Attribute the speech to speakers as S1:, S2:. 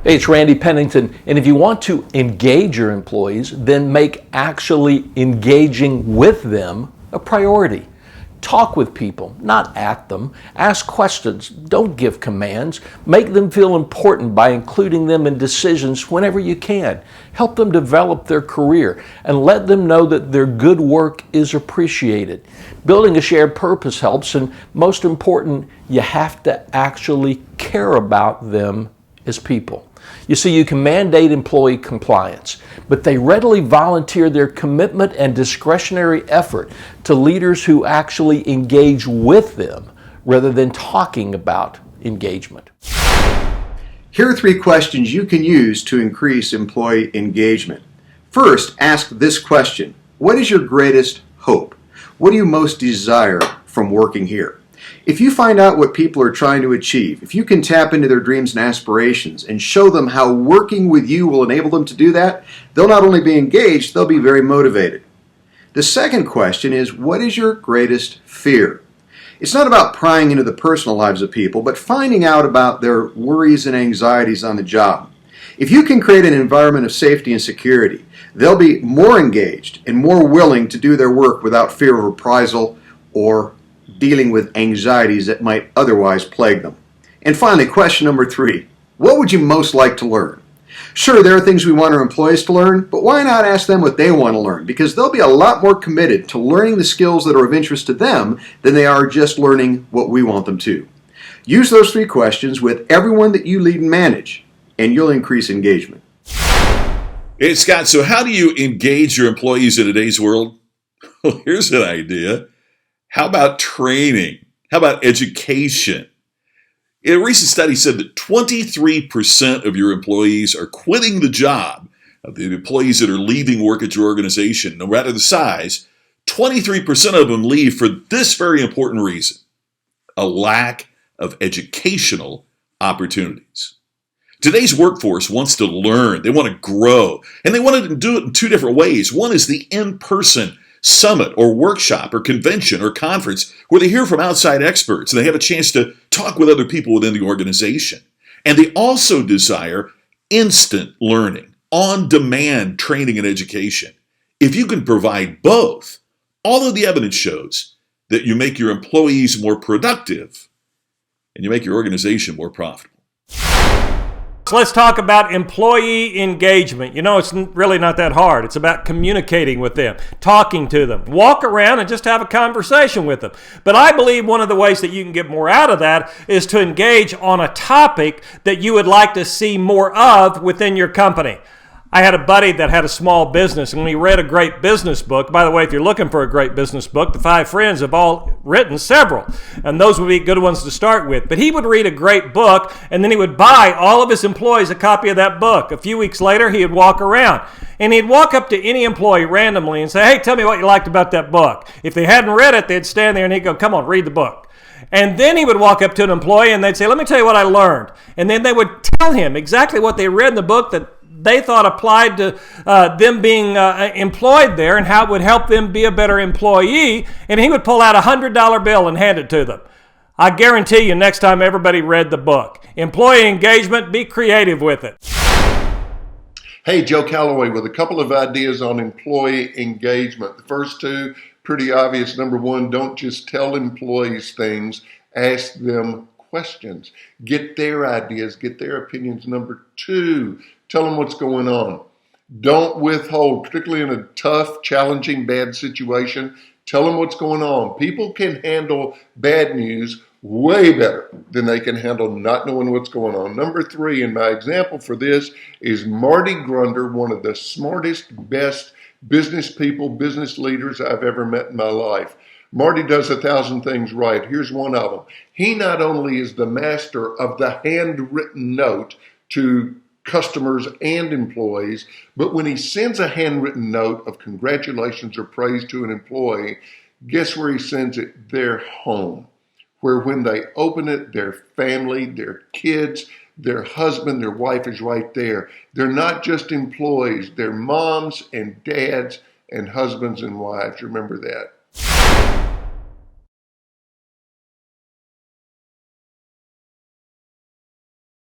S1: Hey, it's Randy Pennington, and if you want to engage your employees, then make actually engaging with them a priority. Talk with people, not at them. Ask questions, don't give commands. Make them feel important by including them in decisions whenever you can. Help them develop their career and let them know that their good work is appreciated. Building a shared purpose helps, and most important, you have to actually care about them as people. You see, you can mandate employee compliance, but they readily volunteer their commitment and discretionary effort to leaders who actually engage with them rather than talking about engagement.
S2: Here are 3 questions you can use to increase employee engagement. First, ask this question: what is your greatest hope? What do you most desire from working here? If you find out what people are trying to achieve, if you can tap into their dreams and aspirations and show them how working with you will enable them to do that, they'll not only be engaged, they'll be very motivated. The second question is, what is your greatest fear? It's not about prying into the personal lives of people, but finding out about their worries and anxieties on the job. If you can create an environment of safety and security, they'll be more engaged and more willing to do their work without fear of reprisal or dealing with anxieties that might otherwise plague them. And finally, question number 3, what would you most like to learn? Sure, there are things we want our employees to learn, but why not ask them what they want to learn? Because they'll be a lot more committed to learning the skills that are of interest to them than they are just learning what we want them to. Use those 3 questions with everyone that you lead and manage, and you'll increase engagement.
S3: Hey, Scott, so how do you engage your employees in today's world? Well, here's an idea. How about training? How about education? A recent study said that 23% of your employees are quitting the job. Of the employees that are leaving work at your organization, no matter the size, 23% of them leave for this very important reason: a lack of educational opportunities. Today's workforce wants to learn, they want to grow, and they want to do it in 2 different ways. One is the in-person summit or workshop or convention or conference where they hear from outside experts and they have a chance to talk with other people within the organization. And they also desire instant learning, on-demand training and education. If you can provide both, all of the evidence shows that you make your employees more productive and you make your organization more profitable.
S4: Let's talk about employee engagement. You know, it's really not that hard. It's about communicating with them, talking to them. Walk around and just have a conversation with them. But I believe one of the ways that you can get more out of that is to engage on a topic that you would like to see more of within your company. I had a buddy that had a small business, and when he read a great business book, by the way, if you're looking for a great business book, the 5 Friends have all written several, and those would be good ones to start with. But he would read a great book, and then he would buy all of his employees a copy of that book. A few weeks later, he would walk around, and he'd walk up to any employee randomly and say, "Hey, tell me what you liked about that book." If they hadn't read it, they'd stand there and he'd go, "Come on, read the book." And then he would walk up to an employee and they'd say, "Let me tell you what I learned." And then they would tell him exactly what they read in the book that they thought applied to them being employed there and how it would help them be a better employee. And he would pull out a $100 bill and hand it to them. I guarantee you next time everybody read the book. Employee engagement, be creative with it.
S5: Hey, Joe Calloway with a couple of ideas on employee engagement. The first 2, pretty obvious. Number 1, don't just tell employees things, ask them questions. Get their ideas, get their opinions. Number 2, tell them what's going on. Don't withhold, particularly in a tough, challenging, bad situation. Tell them what's going on. People can handle bad news way better than they can handle not knowing what's going on. Number 3, and my example for this is Marty Grunder, one of the smartest, best business people, business leaders I've ever met in my life. Marty does 1,000 things right. Here's one of them. He not only is the master of the handwritten note to customers and employees, but when he sends a handwritten note of congratulations or praise to an employee, guess where he sends it? Their home, where when they open it, their family, their kids, their husband, their wife is right there. They're not just employees, they're moms and dads and husbands and wives. Remember that.